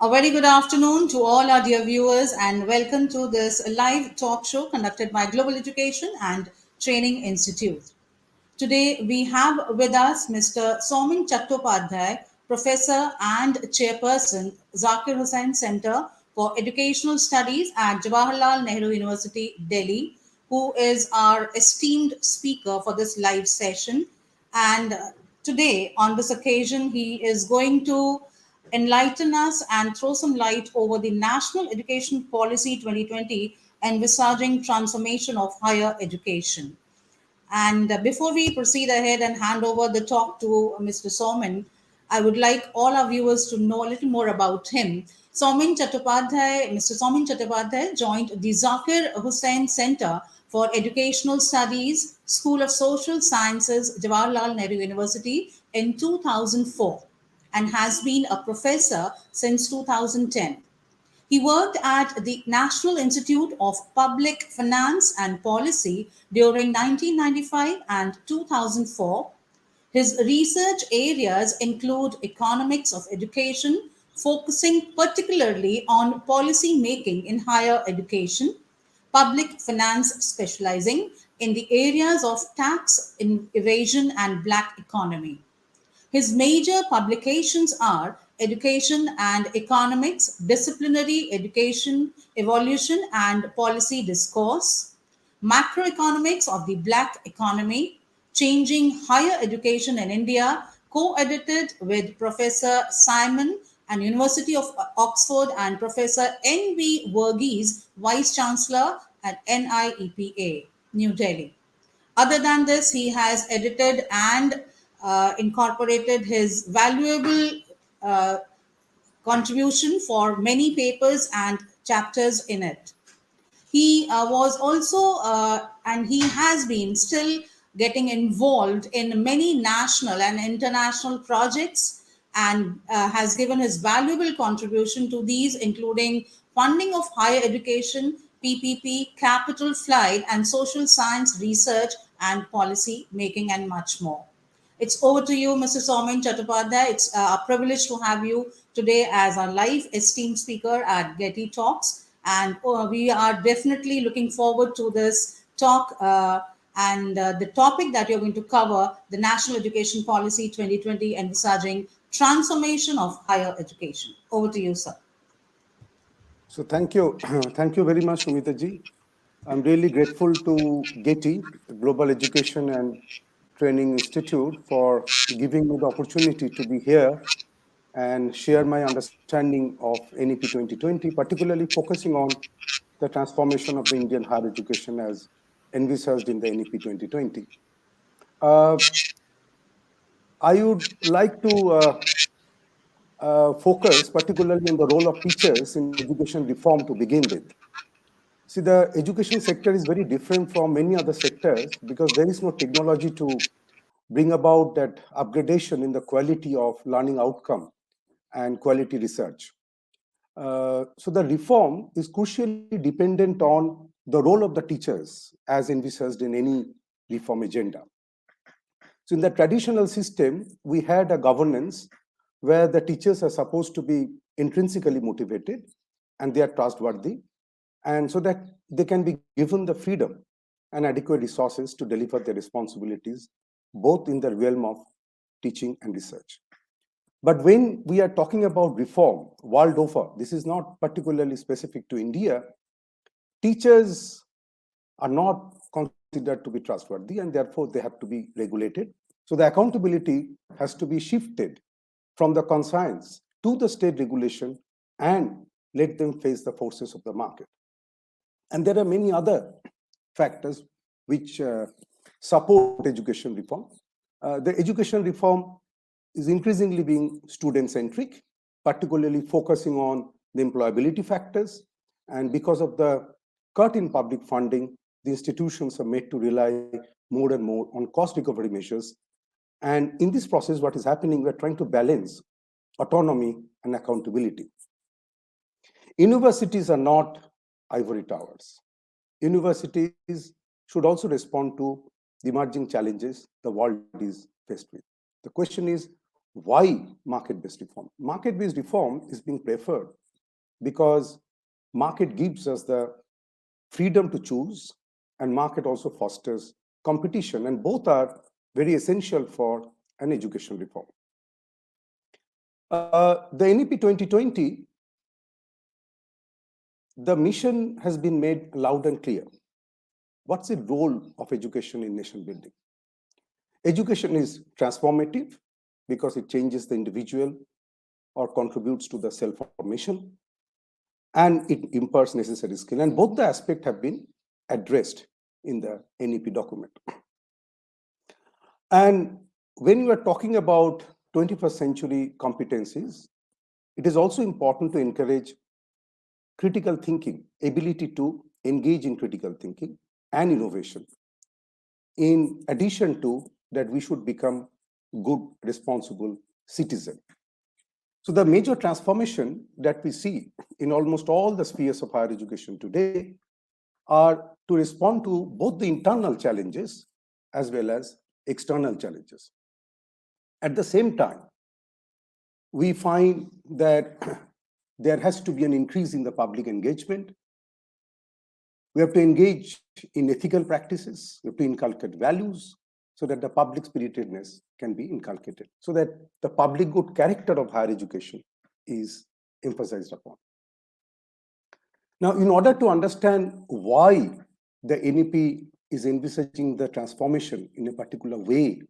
A very good afternoon to all our dear viewers, and welcome to this live talk show conducted by Global Education and Training Institute. Today we have with us Mr. Saumen Chattopadhyay, Professor and Chairperson, Zakir Hussain Center for Educational Studies at Jawaharlal Nehru University, Delhi, who is our esteemed speaker for this live session. And today, on this occasion, he is going to enlighten us and throw some light over the National Education Policy 2020, envisaging transformation of higher education. And before we proceed ahead and hand over the talk to Mr. Saumen, I would like all our viewers to know a little more about him. Mr. Saumen Chattopadhyay joined the Zakir Hussain Center for Educational Studies, School of Social Sciences, Jawaharlal Nehru University in 2004 and has been a professor since 2010. He worked at the National Institute of Public Finance and Policy during 1995 and 2004. His research areas include economics of education, focusing particularly on policy making in higher education, public finance specializing in the areas of tax evasion and black economy. His major publications are Education and Economics, Disciplinary Education, Evolution and Policy Discourse, Macroeconomics of the Black Economy, Changing Higher Education in India, co-edited with Professor Simon and University of Oxford and Professor N.V. Verghese, Vice Chancellor at NIEPA, New Delhi. Other than this, he has edited and incorporated his valuable uh, contribution for many papers and chapters in it. He was also, and he has been still getting involved in many national and international projects and has given his valuable contribution to these, including funding of higher education, PPP, capital flight, and social science research and policy making, and much more. It's over to you, Mr. Saumen Chattopadhyay. It's a privilege to have you today as our live esteemed speaker at GETI Talks. And we are definitely looking forward to this talk and the topic that you're going to cover, the National Education Policy 2020, envisaging transformation of higher education. Over to you, sir. So thank you. Thank you very much, Sunita ji. I'm really grateful to GETI, Global Education and Training Institute, for giving me the opportunity to be here and share my understanding of NEP 2020, particularly focusing on the transformation of the Indian higher education as envisaged in the NEP 2020. I would like to focus particularly on the role of teachers in education reform to begin with. See, the education sector is very different from many other sectors because there is no technology to bring about that upgradation in the quality of learning outcome and quality research. So the reform is crucially dependent on the role of the teachers as envisaged in any reform agenda. So in the traditional system, we had a governance where the teachers are supposed to be intrinsically motivated and they are trustworthy, and so that they can be given the freedom and adequate resources to deliver their responsibilities, both in the realm of teaching and research. But when we are talking about reform world over, this is not particularly specific to India, teachers are not considered to be trustworthy and therefore they have to be regulated. So the accountability has to be shifted from the conscience to the state regulation and let them face the forces of the market. And there are many other factors which support education reform. The education reform is increasingly being student-centric, particularly focusing on the employability factors. And because of the cut in public funding, the institutions are made to rely more and more on cost recovery measures. And in this process, what is happening, we're trying to balance autonomy and accountability. Universities are not ivory towers. Universities should also respond to the emerging challenges the world is faced with. The question is, why market-based reform? Market-based reform is being preferred because market gives us the freedom to choose, and market also fosters competition, and both are very essential for an education reform. The NEP 2020, the mission has been made loud and clear. What's the role of education in nation building? Education is transformative because it changes the individual or contributes to the self-formation, and it imparts necessary skill. And both the aspects have been addressed in the NEP document. And when you are talking about 21st century competencies, it is also important to encourage critical thinking, ability to engage in critical thinking and innovation. In addition to that, we should become good, responsible citizens. So the major transformation that we see in almost all the spheres of higher education today are to respond to both the internal challenges as well as external challenges. At the same time, we find that there has to be an increase in the public engagement. We have to engage in ethical practices, we have to inculcate values so that the public spiritedness can be inculcated, so that the public good character of higher education is emphasized upon. Now, in order to understand why the NEP is envisaging the transformation in a particular way,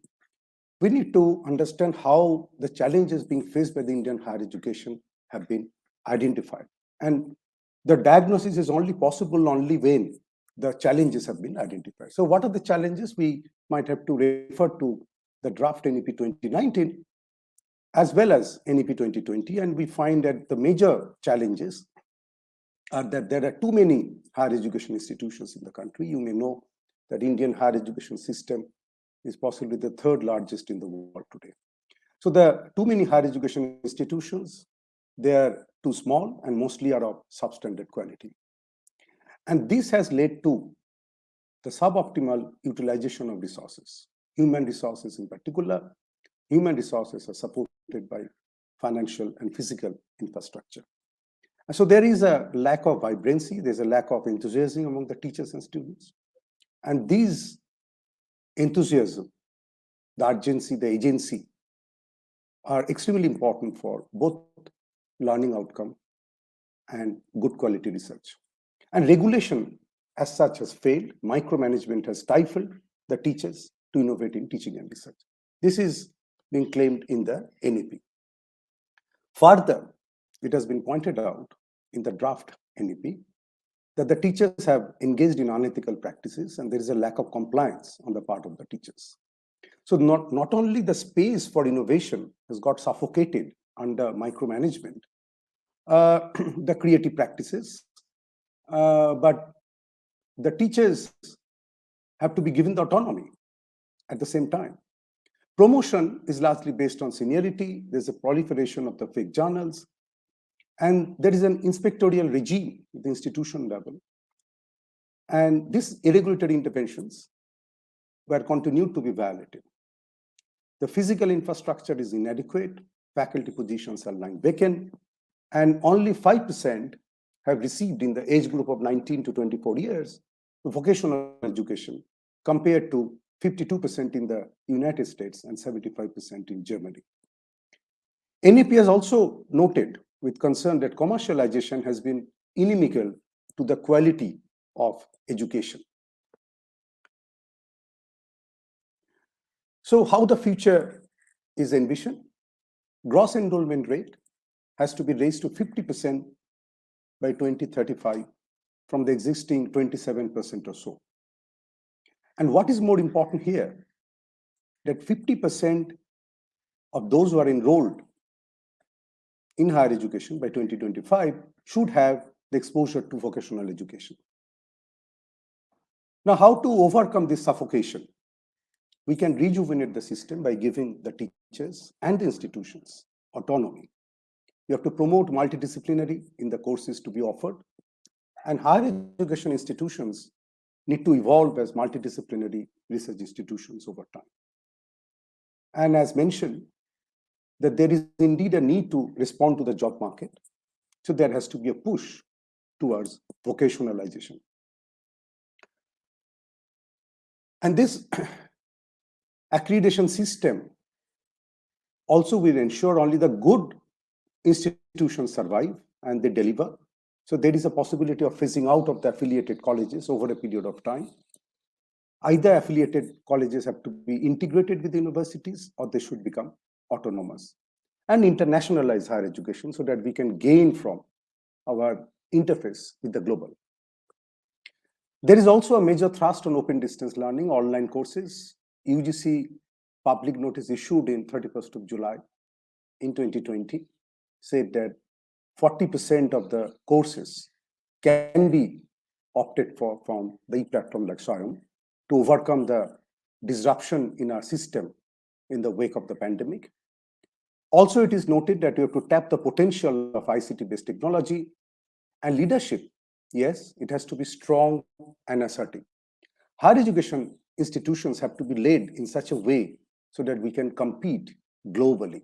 we need to understand how the challenges being faced by the Indian higher education have been identified. And the diagnosis is only possible only when the challenges have been identified. So what are the challenges? We might have to refer to the draft NEP 2019 as well as NEP 2020, and we find that the major challenges are that there are too many higher education institutions in the country. You may know that Indian higher education system is possibly the third largest in the world today. So there are too many higher education institutions, they are too small and mostly are of substandard quality. And this has led to the suboptimal utilization of resources, human resources in particular. Human resources are supported by financial and physical infrastructure. And so there is a lack of vibrancy, there's a lack of enthusiasm among the teachers and students. And these enthusiasm, the urgency, the agency are extremely important for both learning outcome and good quality research. And regulation as such has failed. Micromanagement has stifled the teachers to innovate in teaching and research. This is being claimed in the NEP. Further, it has been pointed out in the draft NEP that the teachers have engaged in unethical practices and there is a lack of compliance on the part of the teachers. So not only the space for innovation has got suffocated under micromanagement, the creative practices, but the teachers have to be given the autonomy at the same time. Promotion is largely based on seniority. There's a proliferation of the fake journals, and there is an inspectorial regime at the institution level. And these irregulatory interventions were continued to be violated. The physical infrastructure is inadequate, faculty positions are lying vacant, and only 5% have received in the age group of 19 to 24 years vocational education, compared to 52% in the United States and 75% in Germany. NEP has also noted with concern that commercialization has been inimical to the quality of education. So how the future is envisioned? Gross enrollment rate has to be raised to 50% by 2035 from the existing 27% or so. And what is more important here, that 50% of those who are enrolled in higher education by 2025 should have the exposure to vocational education. Now, how to overcome this suffocation? We can rejuvenate the system by giving the teachers and the institutions autonomy. You have to promote multidisciplinary in the courses to be offered, and higher education institutions need to evolve as multidisciplinary research institutions over time. And as mentioned, that there is indeed a need to respond to the job market. So there has to be a push towards vocationalization. And this accreditation system also will ensure only the good institutions survive and they deliver. So there is a possibility of phasing out of the affiliated colleges over a period of time. Either affiliated colleges have to be integrated with universities or they should become autonomous, and internationalize higher education so that we can gain from our interface with the global. There is also a major thrust on open distance learning, online courses. UGC public notice issued in 31st of July in 2020 said that 40% of the courses can be opted for from the e-platform like Saumen to overcome the disruption in our system in the wake of the pandemic. Also, it is noted that we have to tap the potential of ICT-based technology and leadership. Yes, it has to be strong and assertive. Higher education institutions have to be led in such a way so that we can compete globally.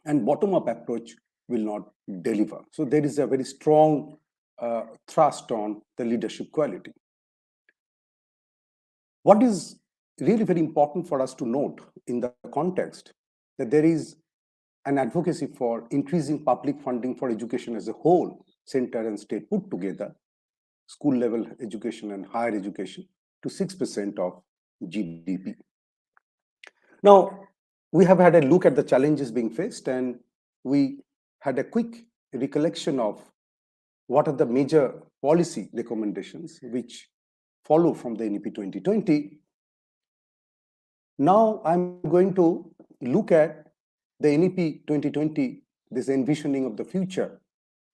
And bottom-up approach will not deliver. So there is a very strong thrust on the leadership quality. What is really very important for us to note in the context that there is an advocacy for increasing public funding for education as a whole, center and state put together, school level education and higher education, to 6% of GDP. Now, we have had a look at the challenges being faced, and we had a quick recollection of what are the major policy recommendations which follow from the NEP 2020. Now, I'm going to look at the NEP 2020, this envisioning of the future,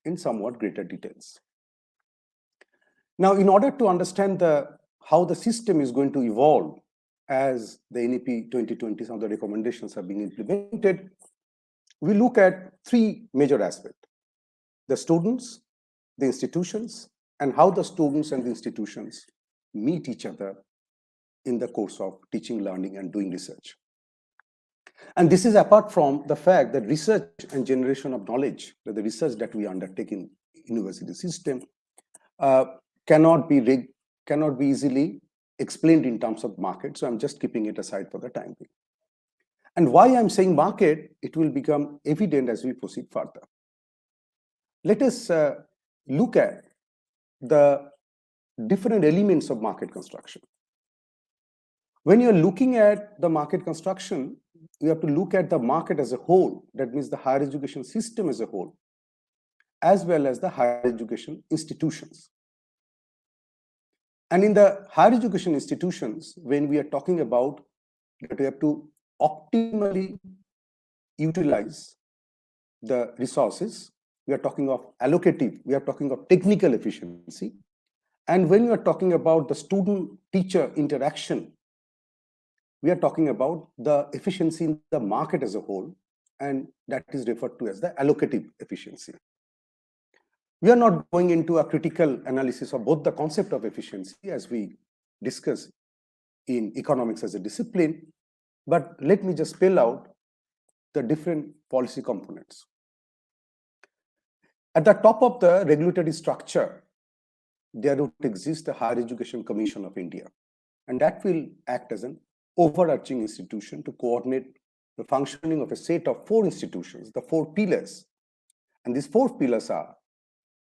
in somewhat greater details. Now, in order to understand how the system is going to evolve as the NEP 2020, some of the recommendations are being implemented, we look at three major aspects: the students, the institutions, and how the students and the institutions meet each other in the course of teaching, learning, and doing research. And this is apart from the fact that research and generation of knowledge, that the research that we undertake in university system cannot be easily explained in terms of market. So I'm just keeping it aside for the time being. And why I'm saying market, it will become evident as we proceed further. Let us look at the different elements of market construction. When you're looking at the market construction, you have to look at the market as a whole. That means the higher education system as a whole, as well as the higher education institutions. And in the higher education institutions, when we are talking about that we have to optimally utilize the resources, we are talking of allocative, we are talking of technical efficiency. And when we are talking about the student-teacher interaction, we are talking about the efficiency in the market as a whole, and that is referred to as the allocative efficiency. We are not going into a critical analysis of both the concept of efficiency as we discuss in economics as a discipline, but let me just spell out the different policy components. At the top of the regulatory structure, there would exist the Higher Education Commission of India, and that will act as an overarching institution to coordinate the functioning of a set of four institutions, the four pillars. And these four pillars are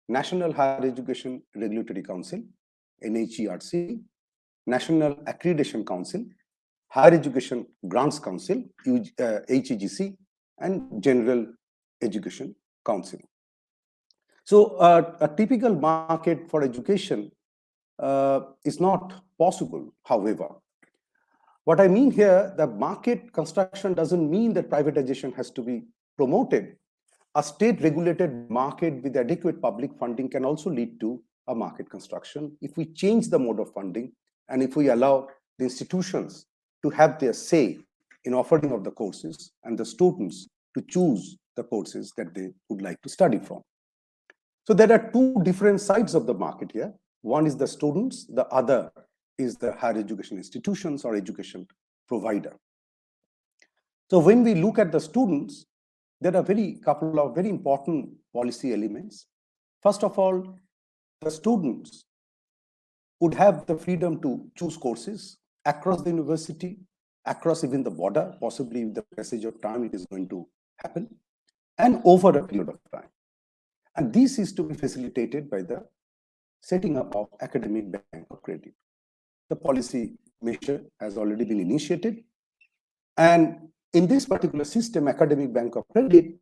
National Higher Education Regulatory Council, NHERC, National Accreditation Council, Higher Education Grants Council, HEGC, and General Education Council. So a typical market for education is not possible, however. What I mean here, the market construction doesn't mean that privatization has to be promoted. A state-regulated market with adequate public funding can also lead to a market construction if we change the mode of funding and if we allow the institutions to have their say in offering of the courses and the students to choose the courses that they would like to study from. So there are two different sides of the market here. One is the students, the other is the higher education institutions or education provider. So when we look at the students, there are couple of very important policy elements. First of all, the students would have the freedom to choose courses across the university, across even the border, possibly with the passage of time it is going to happen, and over a period of time. And this is to be facilitated by the setting up of academic bank of credit. The policy measure has already been initiated. And in this particular system, academic bank of credit,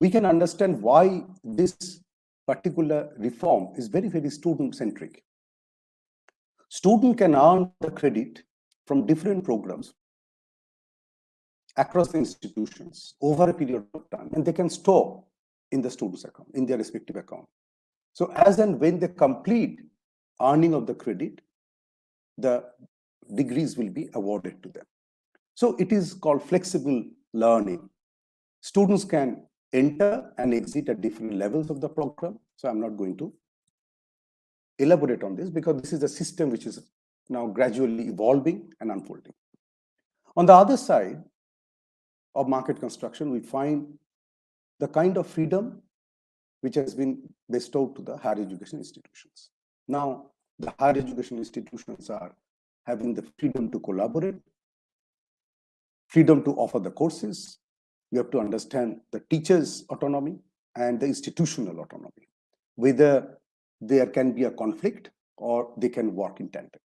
we can understand why this particular reform is very, very student-centric. Student can earn the credit from different programs across the institutions over a period of time, and they can store in the student's account, in their respective account. So as and when they complete earning of the credit, the degrees will be awarded to them. So it is called flexible learning. Students can enter and exit at different levels of the program. So I'm not going to elaborate on this because this is a system which is now gradually evolving and unfolding. On the other side of market construction, we find the kind of freedom which has been bestowed to the higher education institutions. Now, the higher education institutions are having the freedom to collaborate, freedom to offer the courses. You have to understand the teachers' autonomy and the institutional autonomy, whether there can be a conflict or they can work in tandem.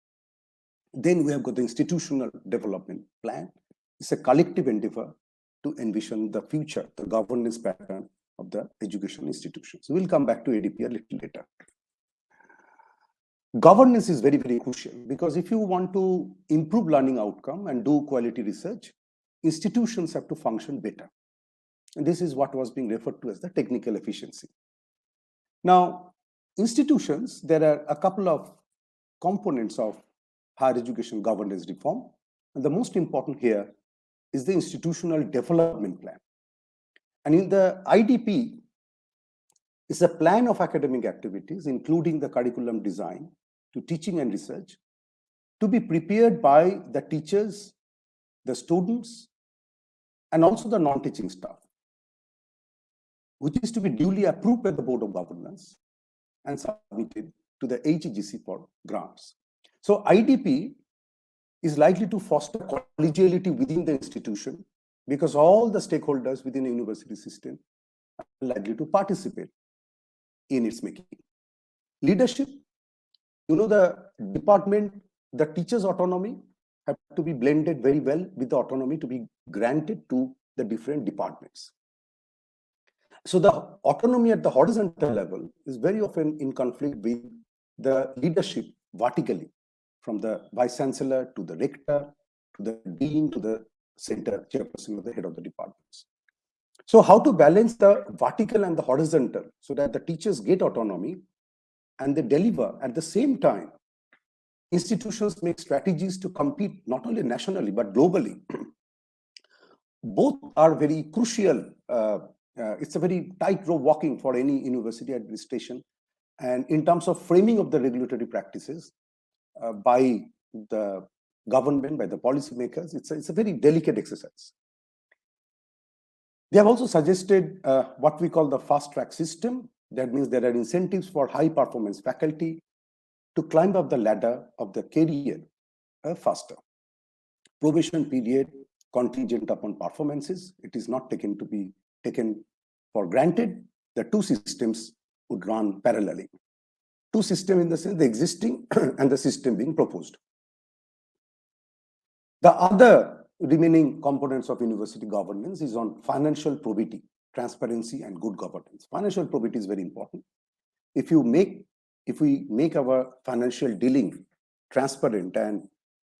Then we have got the institutional development plan. It's a collective endeavor to envision the future, the governance pattern of the education institutions. We'll come back to ADP a little later. Governance is very, very crucial because if you want to improve learning outcome and do quality research, institutions have to function better. And this is what was being referred to as the technical efficiency. Now, institutions, there are a couple of components of higher education governance reform. And the most important here is the institutional development plan. And in the IDP, it's a plan of academic activities, including the curriculum design to teaching and research, to be prepared by the teachers, the students, and also the non-teaching staff, which is to be duly approved by the Board of Governance and submitted to the HEGC for grants. So IDP is likely to foster collegiality within the institution because all the stakeholders within the university system are likely to participate in its making. Leadership, the department, the teachers' autonomy have to be blended very well with the autonomy to be granted to the different departments. So the autonomy at the horizontal level is very often in conflict with the leadership vertically, from the vice chancellor to the rector, to the dean, to the center chairperson or the head of the departments. So how to balance the vertical and the horizontal so that the teachers get autonomy and they deliver at the same time. Institutions make strategies to compete not only nationally but globally. Both are very crucial. It's a very tightrope walking for any university administration. And in terms of framing of the regulatory practices by the government, by the policymakers, it's a very delicate exercise. They have also suggested what we call the fast track system. That means there are incentives for high performance faculty to climb up the ladder of the career faster. Probation period contingent upon performances. It is not taken for granted. The two systems would run parallelly. Two systems in the sense the existing and the system being proposed. The other remaining components of university governance is on financial probity, transparency, and good governance. Financial probity is very important. If we make our financial dealing transparent and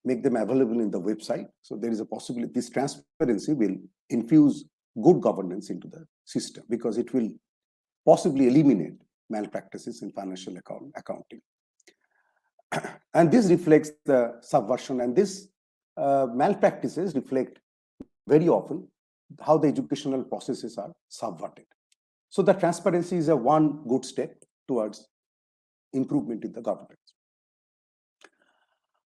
make them available in the website, so there is a possibility this transparency will infuse good governance into the system because it will possibly eliminate malpractices in financial accounting. And this reflects the subversion, and this malpractices reflect very often how the educational processes are subverted. So the transparency is a one good step towards improvement in the governance.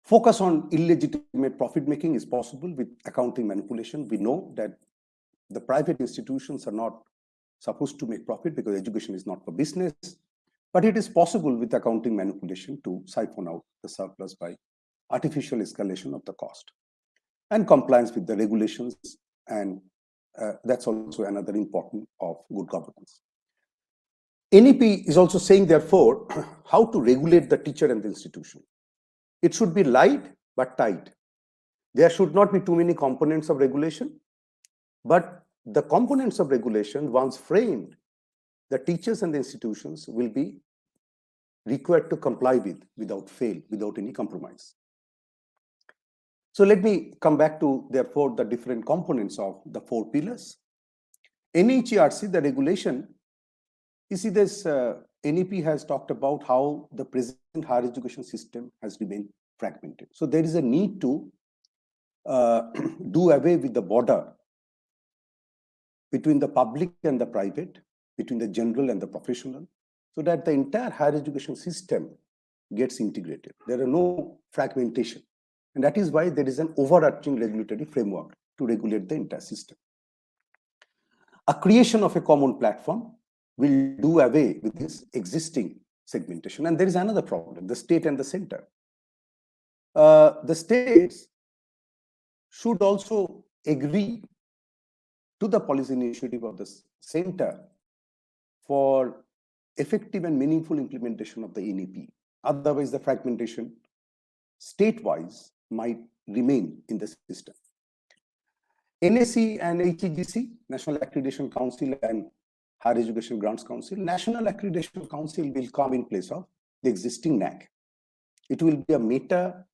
Focus on illegitimate profit making is possible with accounting manipulation. We know that The private institutions are not supposed to make profit because education is not for business, but it is possible with accounting manipulation to siphon out the surplus by artificial escalation of the cost and compliance with the regulations, and that's also another important of good governance. NEP is also saying, therefore, how to regulate the teacher and the institution. It should be light but tight. There should not be too many components of regulation, but the components of regulation, once framed, the teachers and the institutions will be required to comply with without fail, without any compromise. So let me come back to, therefore, the different components of the 4 pillars. NHERC, the regulation, you see this NEP has talked about how the present higher education system has remained fragmented. So there is a need to do away with the border between the public and the private, between the general and the professional, so that the entire higher education system gets integrated. There are no fragmentation. And that is why there is an overarching regulatory framework to regulate the entire system. A creation of a common platform will do away with this existing segmentation. And there is another problem, the state and the center. The states should also agree to the policy initiative of the center for effective and meaningful implementation of the NEP. Otherwise, the fragmentation state-wise might remain in the system. NAC and HEGC, National Accreditation Council and Higher Education Grants Council, National Accreditation Council will come in place of the existing NAC. It will be a meta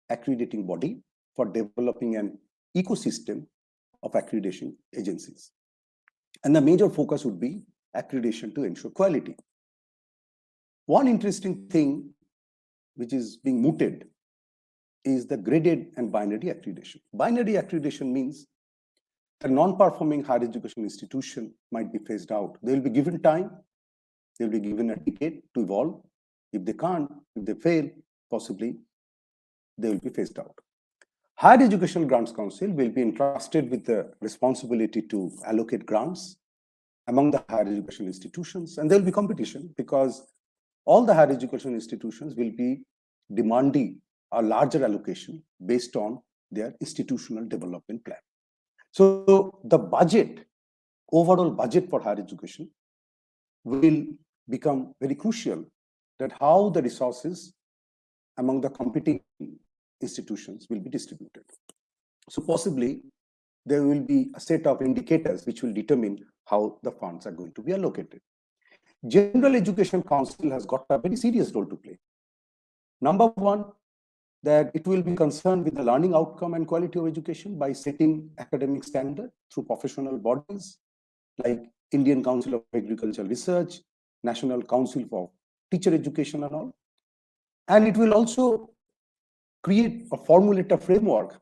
accrediting body for developing an ecosystem of accreditation agencies. And the major focus would be accreditation to ensure quality. One interesting thing which is being mooted is the graded and binary accreditation. Binary accreditation means a non-performing higher education institution might be phased out. They will be given time, they will be given a decade to evolve. If they can't, if they fail, possibly they will be phased out. Higher Education Grants Council will be entrusted with the responsibility to allocate grants among the higher education institutions, and there will be competition because all the higher education institutions will be demanding a larger allocation based on their institutional development plan. So the budget, overall budget for higher education will become very crucial, that how the resources among the competing institutions will be distributed. So possibly there will be a set of indicators which will determine how the funds are going to be allocated. General Education Council has got a very serious role to play. Number one, that it will be concerned with the learning outcome and quality of education by setting academic standard through professional bodies like Indian Council of Agricultural Research, National Council for Teacher Education and all. And it will also create or formulate a framework,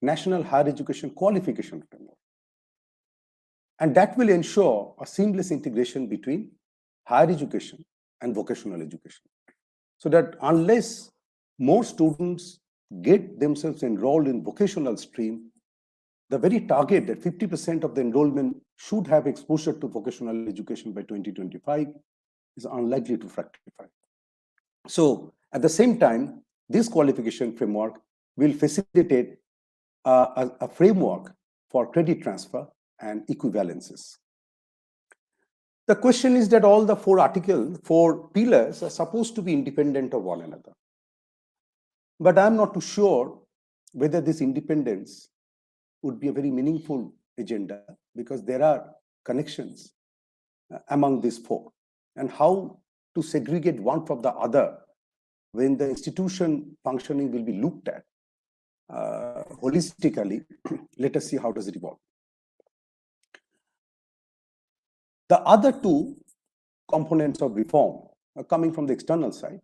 National Higher Education Qualification Framework. And that will ensure a seamless integration between higher education and vocational education. So that unless more students get themselves enrolled in vocational stream, the very target that 50% of the enrollment should have exposure to vocational education by 2025 is unlikely to fructify. So at the same time, this qualification framework will facilitate a framework for credit transfer and equivalences. The question is that all the 4 pillars are supposed to be independent of one another. But I'm not too sure whether this independence would be a very meaningful agenda, because there are connections among these 4. And how to segregate one from the other when the institution functioning will be looked at holistically. Let us see how does it evolve. The other 2 components of reform are coming from the external side,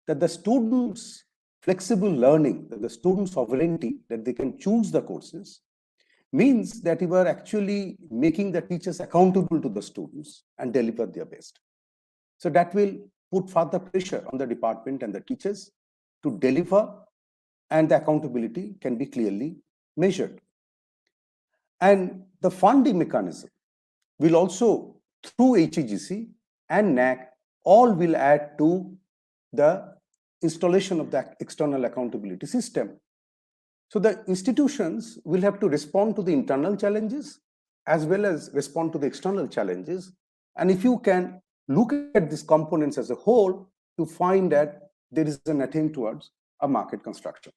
that the students' flexible learning, that the student sovereignty, that they can choose the courses, means that you are actually making the teachers accountable to the students and deliver their best. So that will put further pressure on the department and the teachers to deliver, and the accountability can be clearly measured. And the funding mechanism will also, through HEGC and NAC, all will add to the installation of the external accountability system. So the institutions will have to respond to the internal challenges as well as respond to the external challenges. And if you can look at these components as a whole, you find that there is an attempt towards a market construction.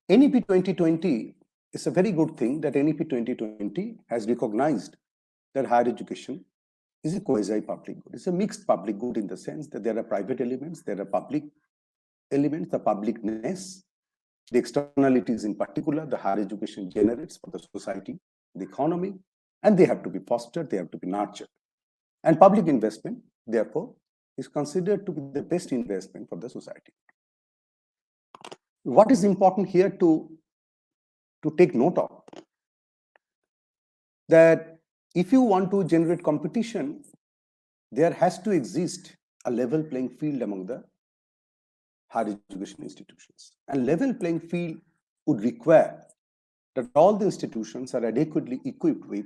NEP 2020 is a very good thing that NEP 2020 has recognized that higher education is a quasi-public good. It's a mixed public good in the sense that there are private elements, there are public elements, the publicness, the externalities in particular, the higher education generates for the society, the economy, and they have to be fostered, they have to be nurtured. And public investment, therefore, is considered to be the best investment for the society. What is important here to take note of, that if you want to generate competition, there has to exist a level playing field among the higher education institutions. And level playing field would require that all the institutions are adequately equipped with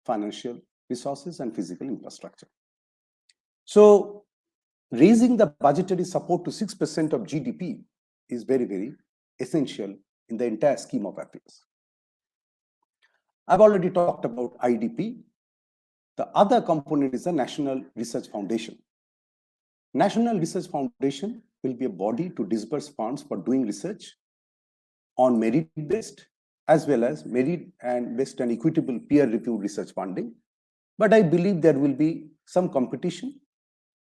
financial resources and physical infrastructure. So raising the budgetary support to 6% of GDP is very, very essential in the entire scheme of affairs. I've already talked about IDP. The other component is the National Research Foundation. National Research Foundation will be a body to disburse funds for doing research on merit-based as well as merit-based and equitable peer-reviewed research funding. But I believe there will be some competition.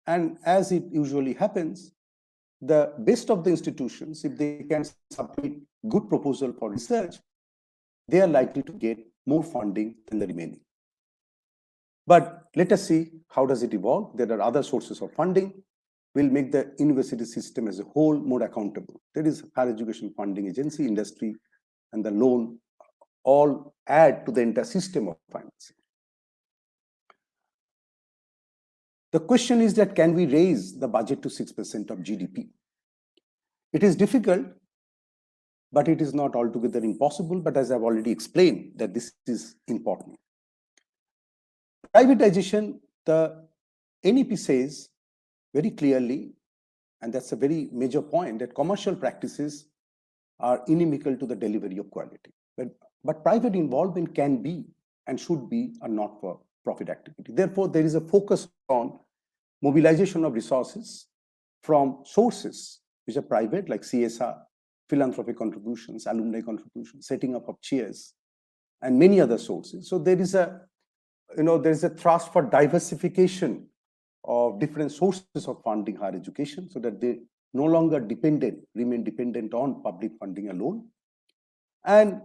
And as it usually happens, the best of the institutions, if they can submit good proposal for research, they are likely to get more funding than the remaining. But let us see how does it evolve. There are other sources of funding. Will make the university system as a whole more accountable. There is higher education funding agency, industry, and the loan all add to the entire system of financing. The question is that can we raise the budget to 6% of GDP? It is difficult, but it is not altogether impossible. But as I've already explained, that this is important. Privatization, the NEP says very clearly, and that's a very major point, that commercial practices are inimical to the delivery of quality. But private involvement can be and should be a not-for-profit activity. Therefore, there is a focus on mobilization of resources from sources which are private, like CSR, philanthropic contributions, alumni contributions, setting up of chairs, and many other sources. So there is a thrust for diversification of different sources of funding higher education, so that they no longer remain dependent on public funding alone. And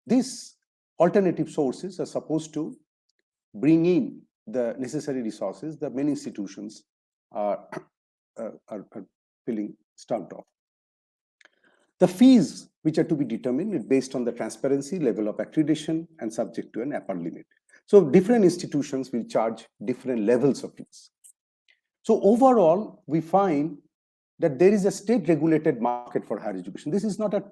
these alternative sources are supposed to bring in the necessary resources that many institutions are feeling starved of. The fees which are to be determined is based on the transparency, level of accreditation, and subject to an upper limit. So different institutions will charge different levels of fees. So overall, we find that there is a state-regulated market for higher education. This is not a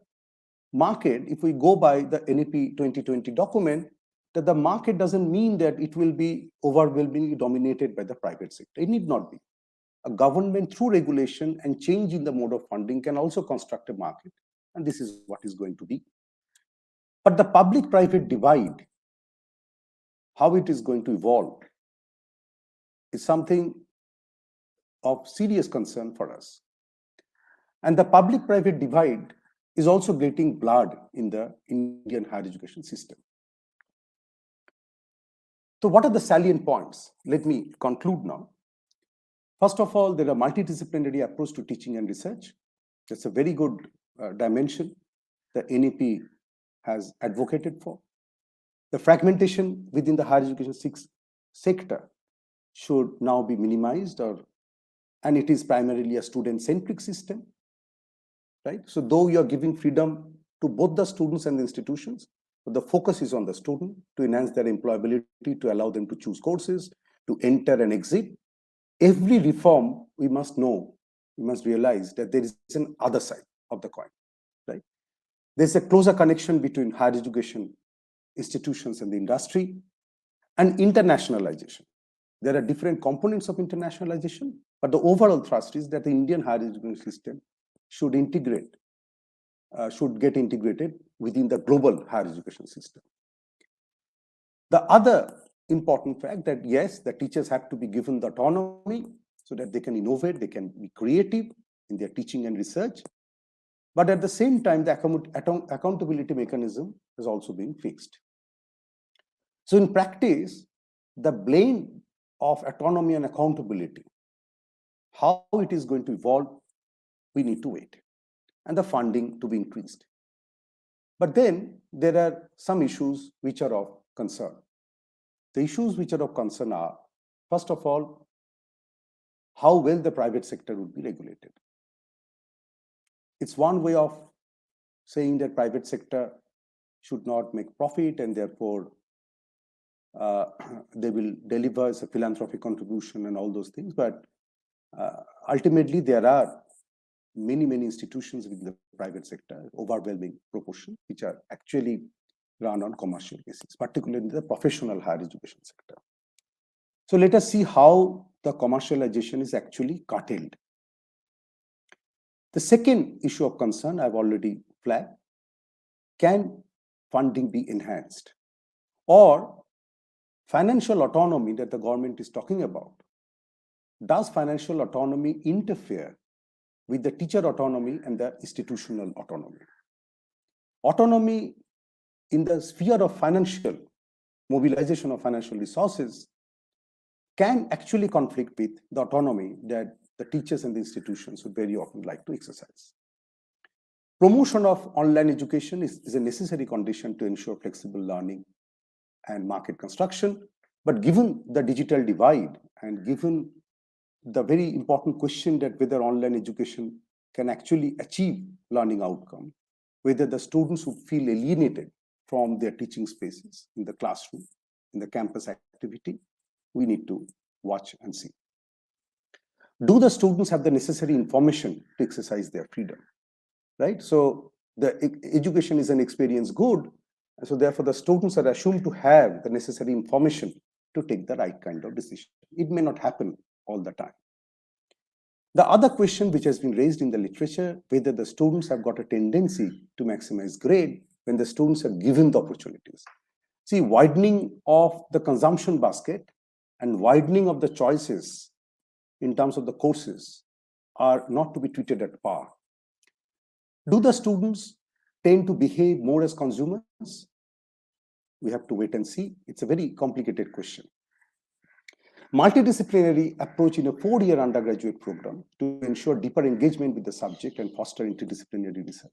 market, if we go by the NEP 2020 document, that the market doesn't mean that it will be overwhelmingly dominated by the private sector. It need not be. A government, through regulation and change in the mode of funding, can also construct a market, and this is what is going to be. But the public-private divide, how it is going to evolve, is something of serious concern for us. And the public-private divide is also getting blurred in the Indian higher education system. So what are the salient points? Let me conclude now. First of all, there are multidisciplinary approach to teaching and research. That's a very good dimension the NEP has advocated for. The fragmentation within the higher education sector should now be minimized, and it is primarily a student-centric system, right? So though you are giving freedom to both the students and the institutions, but the focus is on the student to enhance their employability, to allow them to choose courses, to enter and exit. Every reform, we must realize that there is an other side of the coin, right? There's a closer connection between higher education institutions and the industry, and internationalization. There are different components of internationalization, but the overall thrust is that the Indian higher education system should get integrated within the global higher education system. The other important fact that yes, the teachers have to be given the autonomy so that they can innovate, they can be creative in their teaching and research. But at the same time, the accountability mechanism has also been fixed. So in practice, the blame of autonomy and accountability, how it is going to evolve, we need to wait, and the funding to be increased. But then there are some issues which are of concern. The issues which are of concern are, first of all, how well the private sector would be regulated. It's one way of saying that private sector should not make profit and therefore they will deliver as a philanthropic contribution and all those things. But ultimately, there are many institutions within the private sector, overwhelming proportion, which are actually run on commercial basis, particularly in the professional higher education sector. So let us see how the commercialization is actually curtailed. The second issue of concern I've already flagged: can funding be enhanced? Or financial autonomy that the government is talking about, does financial autonomy interfere with the teacher autonomy and the institutional autonomy? Autonomy in the sphere of financial mobilization of financial resources can actually conflict with the autonomy that the teachers and the institutions would very often like to exercise. Promotion of online education is a necessary condition to ensure flexible learning and market construction. But given the digital divide and given the very important question that whether online education can actually achieve learning outcome, whether the students would feel alienated from their teaching spaces in the classroom, in the campus activity, we need to watch and see. Do the students have the necessary information to exercise their freedom? Right? So the education is an experience good, and so therefore the students are assumed to have the necessary information to take the right kind of decision. It may not happen all the time. The other question which has been raised in the literature, whether the students have got a tendency to maximize grade when the students are given the opportunities. See, widening of the consumption basket and widening of the choices in terms of the courses are not to be treated at par. Do the students tend to behave more as consumers? We have to wait and see. It's a very complicated question. Multidisciplinary approach in a 4-year undergraduate program to ensure deeper engagement with the subject and foster interdisciplinary research.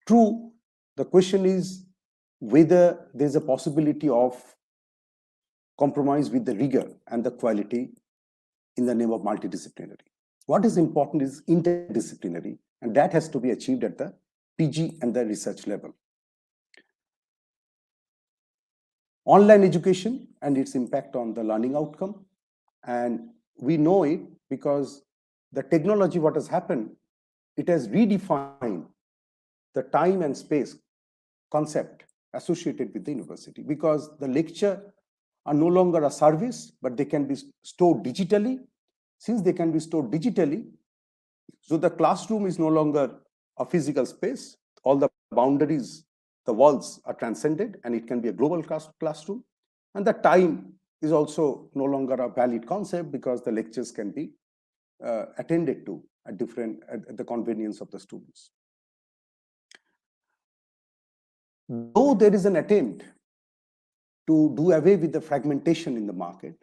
True, the question is whether there's a possibility of compromise with the rigor and the quality in the name of multidisciplinary. What is important is interdisciplinary, and that has to be achieved at the PG and the research level. Online education and its impact on the learning outcome. And we know it because the technology, what has happened, it has redefined the time and space concept associated with the university, because the lecture are no longer a service, but they can be stored digitally. Since they can be stored digitally, so the classroom is no longer a physical space. All the boundaries, the walls are transcended, and it can be a global classroom. And the time is also no longer a valid concept because the lectures can be attended to at the convenience of the students. Though there is an attempt to do away with the fragmentation in the market,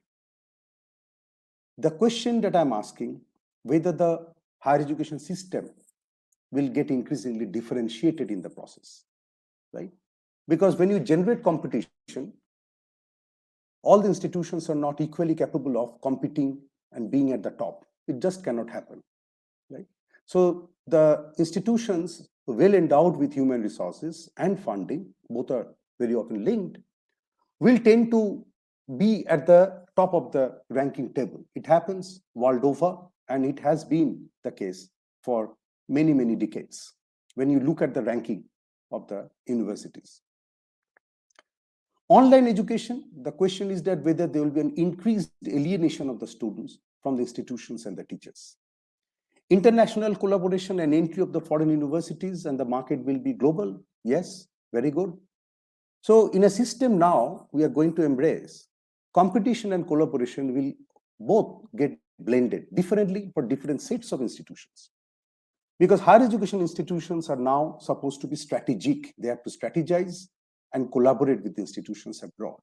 the question that I'm asking, whether the higher education system will get increasingly differentiated in the process, right? Because when you generate competition, all the institutions are not equally capable of competing and being at the top. It just cannot happen, right? So the institutions well endowed with human resources and funding, both are very often linked, will tend to be at the top of the ranking table. It happens world over, and it has been the case for many decades when you look at the ranking of the universities. Online education, the question is that whether there will be an increased alienation of the students from the institutions and the teachers. International collaboration and entry of the foreign universities and the market will be global. Yes, very good. So in a system now we are going to embrace, competition and collaboration will both get blended differently for different sets of institutions. Because higher education institutions are now supposed to be strategic. They have to strategize and collaborate with institutions abroad.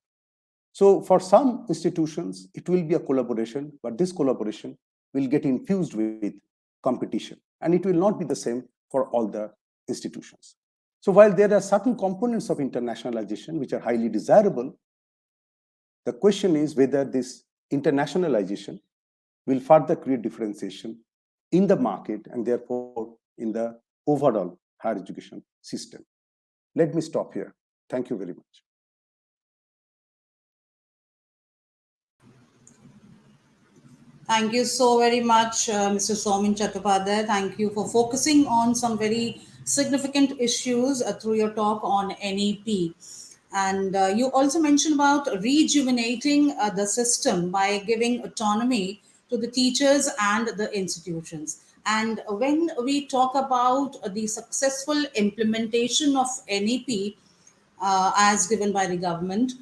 So for some institutions, it will be a collaboration, but this collaboration will get infused with competition. And it will not be the same for all the institutions. So while there are certain components of internationalization which are highly desirable, the question is whether this internationalization will further create differentiation in the market and therefore in the overall higher education system. Let me stop here. Thank you very much. Thank you so very much, Mr. Saumen Chattopadhyay. Thank you for focusing on some very significant issues through your talk on NEP. And you also mentioned about rejuvenating the system by giving autonomy to the teachers and the institutions. And when we talk about the successful implementation of NEP, as given by the government.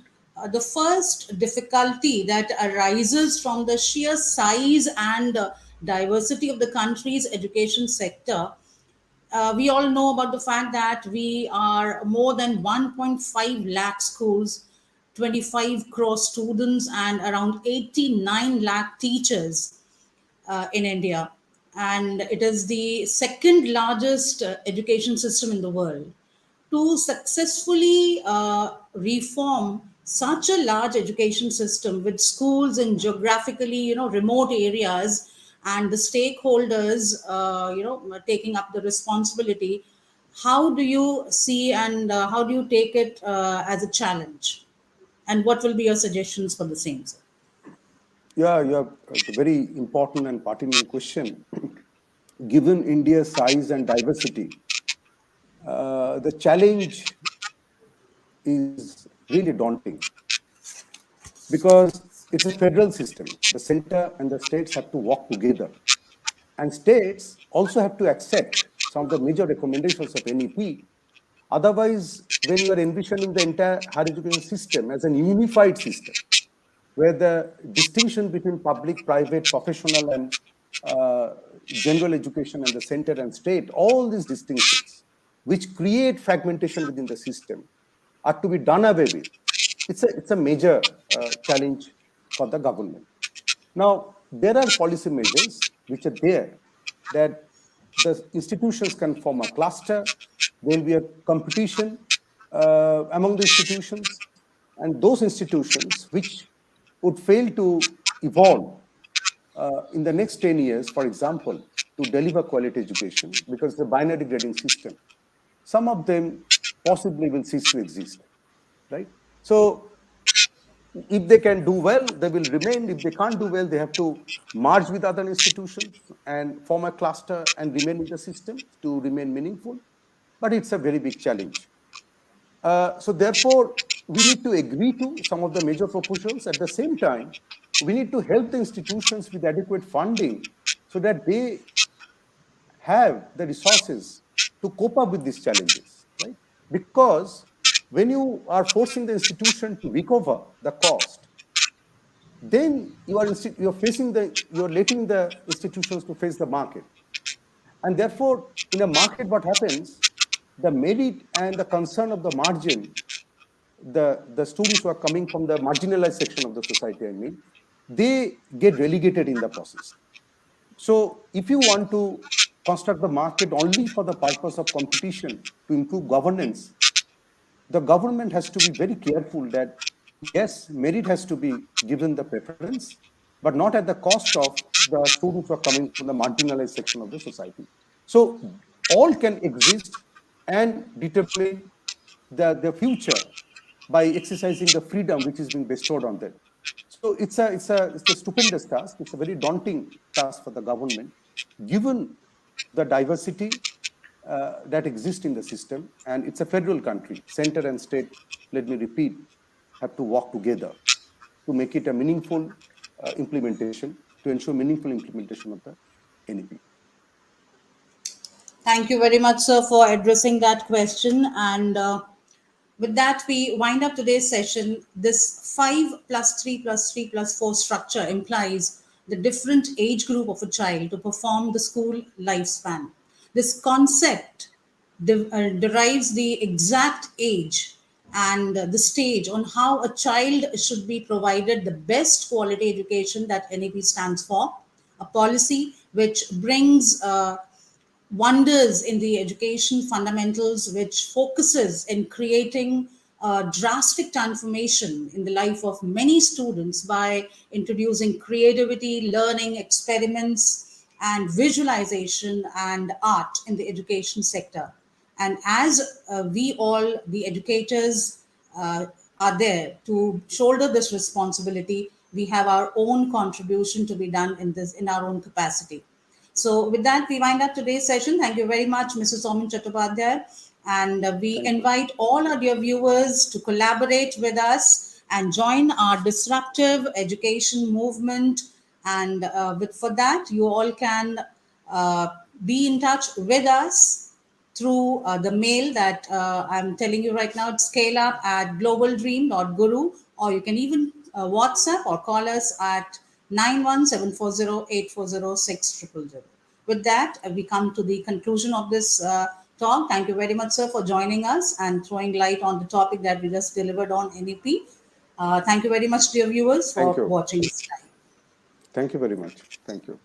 The first difficulty that arises from the sheer size and diversity of the country's education sector. We all know about the fact that we are more than 1.5 lakh schools, 25 crore students, and around 89 lakh teachers in India. And it is the second largest education system in the world. To successfully reform such a large education system with schools in geographically, remote areas, and the stakeholders, taking up the responsibility, how do you see and how do you take it as a challenge? And what will be your suggestions for the same, sir? Yeah, you have a very important and pertinent question. Given India's size and diversity, the challenge is really daunting because it's a federal system. The center and the states have to work together. And states also have to accept some of the major recommendations of NEP. Otherwise, when you are envisioning the entire higher education system as an unified system, where the distinction between public, private, professional, and uh, general education and the center and state, all these distinctions, which create fragmentation within the system, are to be done away with. It's a major challenge for the government. Now, there are policy measures which are there that the institutions can form a cluster. There will be a competition among the institutions, and those institutions which would fail to evolve in the next 10 years, for example, to deliver quality education, because the binary grading system, some of them possibly will cease to exist, right? So if they can do well, they will remain. If they can't do well, they have to merge with other institutions and form a cluster and remain in the system to remain meaningful. But it's a very big challenge. So therefore, we need to agree to some of the major proposals. At the same time, we need to help the institutions with adequate funding so that they have the resources to cope up with these challenges, right? Because when you are forcing the institution to recover the cost, then you're facing you're letting the institutions to face the market. And therefore, in a market, what happens? The merit and the concern of the margin, the students who are coming from the marginalized section of the society, I mean, they get relegated in the process. So if you want to construct the market only for the purpose of competition to improve governance, the government has to be very careful that yes, merit has to be given the preference, but not at the cost of the students who are coming from the marginalized section of the society. So all can exist and determine the future by exercising the freedom which is being bestowed on them. So it's a stupendous task. It's a very daunting task for the government, given the diversity that exists in the system, and it's a federal country. Center and state, let me repeat, have to work together to make it a meaningful implementation, to ensure meaningful implementation of the NEP. Thank you very much, sir, for addressing that question. And with that, we wind up today's session. This 5 plus 3 plus 3 plus 4 structure implies the different age group of a child to perform the school lifespan. This concept derives the exact age and the stage on how a child should be provided the best quality education that NEP stands for, a policy which brings wonders in the education fundamentals, which focuses in creating a drastic transformation in the life of many students by introducing creativity, learning, experiments, and visualization and art in the education sector. And as we all, the educators, are there to shoulder this responsibility, we have our own contribution to be done in this in our own capacity. So, with that, we wind up today's session. Thank you very much, Mrs. Saumen Chattopadhyay. And we Thank you. invite all our dear viewers to collaborate with us and join our disruptive education movement. And for that, you all can uh, be in touch with us through the mail that I'm telling you right now. It's scale up at globaldream.guru, or you can even WhatsApp or call us at 91740840600. With that, we come to the conclusion of this talk. Thank you very much, sir, for joining us and throwing light on the topic that we just delivered on NEP. Thank you very much, dear viewers, Thank for you. watching this time. Thank you very much. Thank you.